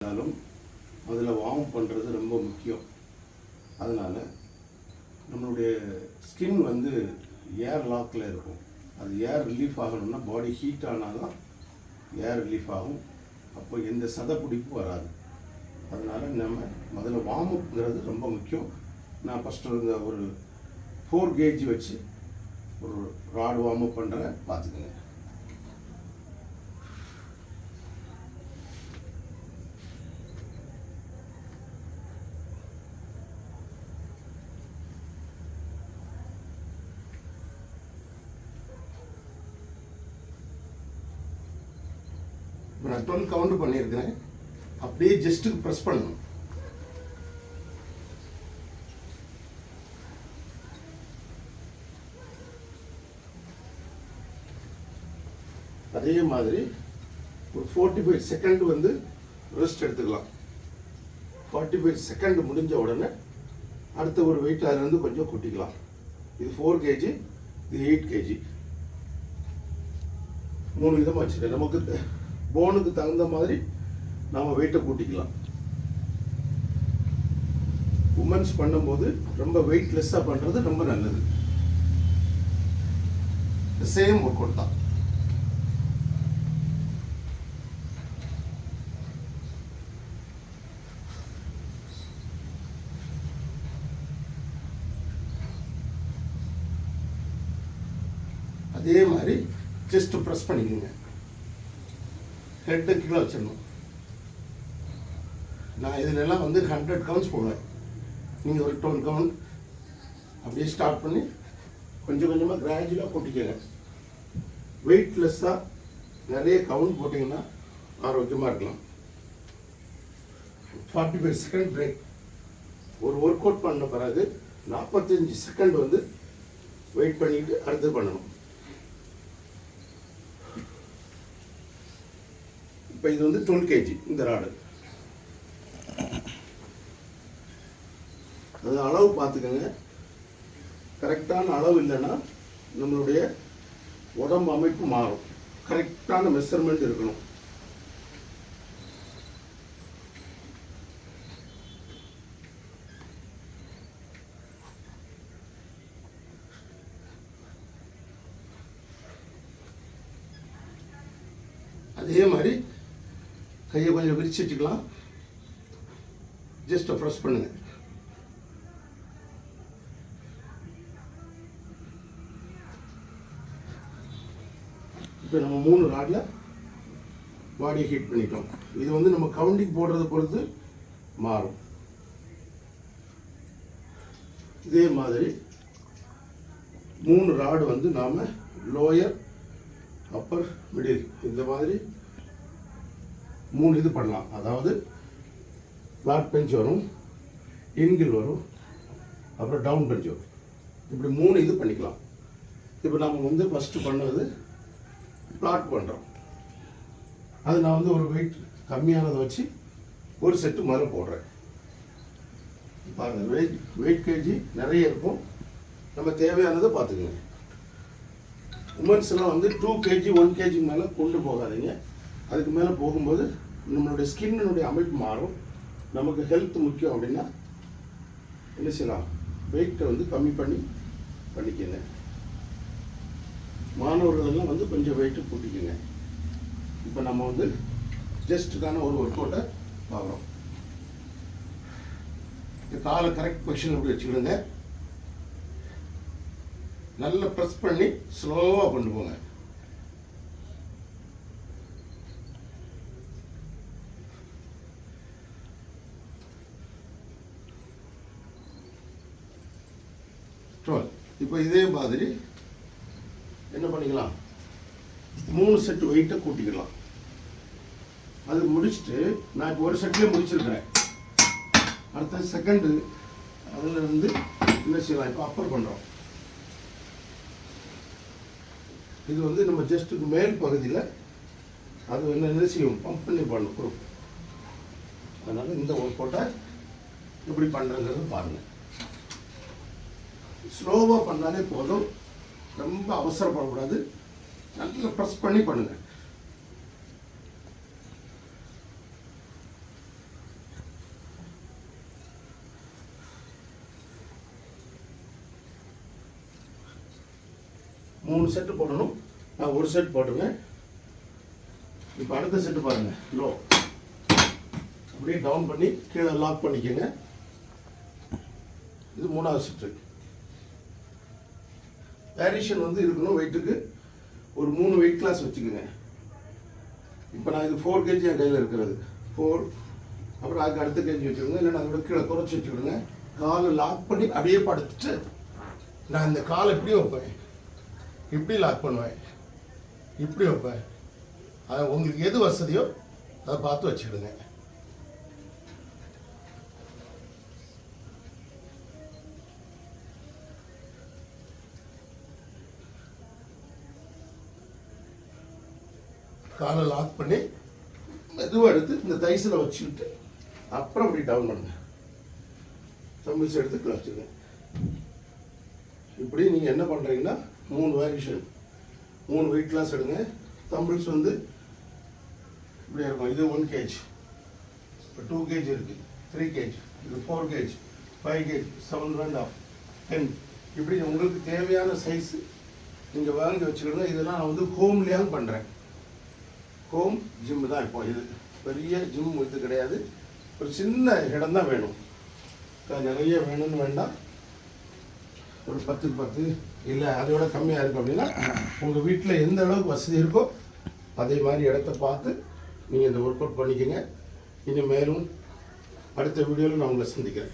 இருந்தாலும் அதில் வார்ம் பண்ணுறது ரொம்ப முக்கியம். அதனால் நம்மளுடைய ஸ்கின் வந்து ஏர் லாக்கில் இருக்கும். அது ஏர் ரிலீஃப் ஆகணும்னா பாடி ஹீட் ஆனால் தான் ஏர் ரிலீஃப் ஆகும். அப்போ எந்த சதைப்பிடிப்பு வராது. அதனால் நம்ம முதல்ல வார்ம் அப்ங்கிறது ரொம்ப முக்கியம். நான் ஃபஸ்ட்டு இந்த ஒரு 4 கேஜி வச்சு ஒரு ராட் வார்ம் அப் பண்ணுறேன், பார்த்துக்கோங்க. இப்போ நான் 12 கவுண்ட் பண்ணியிருக்கிறேன். அப்படியே ஜஸ்ட்டுக்கு ப்ரெஸ் பண்ணணும். அதே மாதிரி ஒரு 45 செகண்ட் வந்து ரெஸ்ட் எடுத்துக்கலாம். 45 செகண்ட் முடிஞ்ச உடனே அடுத்த ஒரு வெயிட் அதிலேருந்து கொஞ்சம் கூட்டிக்கலாம். இது 4 கேஜி, இது 8 கேஜி. 3 விதமாக வச்சுருக்கேன். நமக்கு போனுக்கு தகுந்த மாதிரி நாம் வெயிட்டை கூட்டிக்கலாம். உமன்ஸ் பண்ணும்போது ரொம்ப வெயிட்லெஸ்ஸாக பண்ணுறது ரொம்ப நல்லது. சேம் ஒர்க் அவுட் தான். அதே மாதிரி ஜஸ்ட் ப்ரெஸ் பண்ணிக்கோங்க. ஹெட்டு கீழே வச்சிடணும். நான் இதிலெல்லாம் வந்து 100 கவுண்ட்ஸ் போடுவேன். நீங்கள் ஒரு 12 கவுண்ட் அப்படியே ஸ்டார்ட் பண்ணி கொஞ்சம் கொஞ்சமாக கிராஜுவலாக கூட்டிக்கங்க. வெயிட்லெஸ்ஸாக நிறைய கவுண்ட் போட்டிங்கன்னா ஆரோக்கியமாக இருக்கலாம். 45 செகண்ட் பிரேக். ஒரு ஒர்க் அவுட் பண்ண பிறகு 45 செகண்ட் வந்து வெயிட் பண்ணிட்டு அடுத்து பண்ணணும். இப்போ இது வந்து 12 கேஜி இந்த ராடு. அது அளவு பார்த்துக்கோங்க. கரெக்டான அளவு இல்லைன்னா நம்மளுடைய உடம்பு அமைப்பு மாறும். கரெக்டான மெஷர்மெண்ட் இருக்கணும். அதே மாதிரி கையை கொஞ்சம் விரிச்சு வச்சுக்கலாம். ஜஸ்ட் ப்ரெஸ் பண்ணுங்க. இப்போ நம்ம 3 ராடில் பாடியை ஹீட் பண்ணிட்டோம். இது வந்து நம்ம கவுண்டிங் போடுறத பொறுத்து மாறும். இதே மாதிரி 3 ராடு வந்து நாம் லோயர், அப்பர், மிடில் இந்த மாதிரி 3 இது பண்ணலாம். அதாவது ஃப்ளாட் பெஞ்ச் வரும், இன்கில் வரும், அப்புறம் டவுன் பெஞ்ச் வரும். இப்படி 3 இது பண்ணிக்கலாம். இப்போ நம்ம வந்து ஃபஸ்ட்டு பண்ணது ஃப்ளாட் பண்ணுறோம். அது நான் வந்து ஒரு வெயிட் கம்மியானதை வச்சு ஒரு செட்டு மேலே போடுறேன். பாருங்கள், வெயிட் கேஜி நிறைய இருக்கும். நம்ம தேவையானதை பார்த்துக்கோங்க. உமன்ஸ்லாம் வந்து 2 கேஜி 1 கேஜி மேலே கொண்டு போகாதீங்க. அதுக்கு மேலே போகும்போது நம்மளுடைய ஸ்கின்னுடைய அமைப்பு மாறும். நமக்கு ஹெல்த் முக்கியம் அப்படின்னா என்ன செய்யலாம், வெயிட்டை வந்து கம்மி பண்ணிக்கங்க. மாணவர்களெல்லாம் வந்து கொஞ்சம் வெயிட்டு கூட்டிக்கங்க. இப்போ நம்ம வந்து ஜஸ்ட்டுக்கான ஒரு ஒர்க் அவுட்டை பார்க்குறோம். இந்த காலை கரெக்ட் பொசிஷன் அப்படி வச்சுக்கிடுங்க. நல்லா ப்ரெஸ் பண்ணி ஸ்லோவாக கொண்டு போங்க. இப்போ இதே மாதிரி என்ன பண்ணிக்கலாம், 3 செட் வெயிட்டை கூட்டிக்கலாம். அது முடிச்சுட்டு நான் இப்போ ஒரு செட்லேயே முடிச்சிருக்கிறேன். அடுத்த செகண்டு அதில் இருந்து என்ன செய்யலாம், இப்போ அப்பர் பண்ணுறோம். இது வந்து நம்ம ஜஸ்ட்டுக்கு மேல் பகுதியில் அது என்ன செய்யும், பம்ப் பண்ணி பண்ணணும். அதனால் இந்த ஒர்க் அவுட்டை எப்படி பண்ணுறங்கிறது பாருங்கள். ஸ்லோவாக பண்ணாலே போதும். ரொம்ப அவசரப்படக்கூடாது. நல்லா ப்ரெஸ் பண்ணி பண்ணுங்கள். 3 செட்டு போடணும். நான் ஒரு செட் போட்டுருங்க. இப்போ அடுத்த செட்டு பாருங்கள். லோ அப்படியே டவுன் பண்ணி கீழே லாக் பண்ணிக்கோங்க. இது 3வது செட்டு. வேரியேஷன் வந்து இருக்கணும். வெயிட்டுக்கு ஒரு 3 வெயிட் கிளாஸ் வச்சுக்கோங்க. இப்போ நான் இது 4 kg என் கையில் இருக்கிறது 4. அப்புறம் அதுக்கு அடுத்த கேஜி வச்சுக்கோங்க. இல்லைன்னா அதோட கீழே குறைச்சி வச்சுக்கிடுங்க. காலை லாக் பண்ணி அப்படியே படுத்துட்டு நான் இந்த காலை எப்படி வைப்பேன், இப்படி லாக் பண்ணுவேன், இப்படி வைப்பேன். அது உங்களுக்கு எது வசதியோ அதை பார்த்து வச்சுக்கிடுங்க. காலை லாக் பண்ணி மெதுவாக எடுத்து இந்த தைஸில் வச்சுக்கிட்டு அப்புறம் அப்படி டவுன் பண்ணுங்க. தம்பிள்ஸ் எடுத்து கிளச்சுங்க. இப்படி நீங்கள் என்ன பண்ணுறீங்கன்னா 3 வேரியேஷன், 3 வெயிட் கிளாஸ் எடுங்க. தம்பிள்ஸ் வந்து இப்படி இருக்கும். இது 1 kg, இப்போ 2 kg இருக்குது, 3 kg, இது 4 kg, 5 kg, 7.5, 10. இப்படி உங்களுக்கு தேவையான சைஸு நீங்கள் வாங்கி வச்சுக்கிடுங்க. இதெல்லாம் நான் வந்து ஹோம்லேயும் பண்ணுறேன். ஹோம் ஜிம்மு தான். இப்போ இது பெரிய ஜிம் இது கிடையாது. ஒரு சின்ன இடம் தான் வேணும். நிறைய வேணும்னு வேண்டாம். ஒரு 10 10 இல்லை அதோட கம்மியாக இருக்குது அப்படின்னா உங்கள் வீட்டில் எந்த அளவுக்கு வசதி இருக்கோ அதே மாதிரி இடத்த பார்த்து நீங்கள் இந்த ஒர்க் அவுட் பண்ணிக்கோங்க. இனி மேலும் அடுத்த வீடியோவில் நான் உங்களை சந்திக்கிறேன்.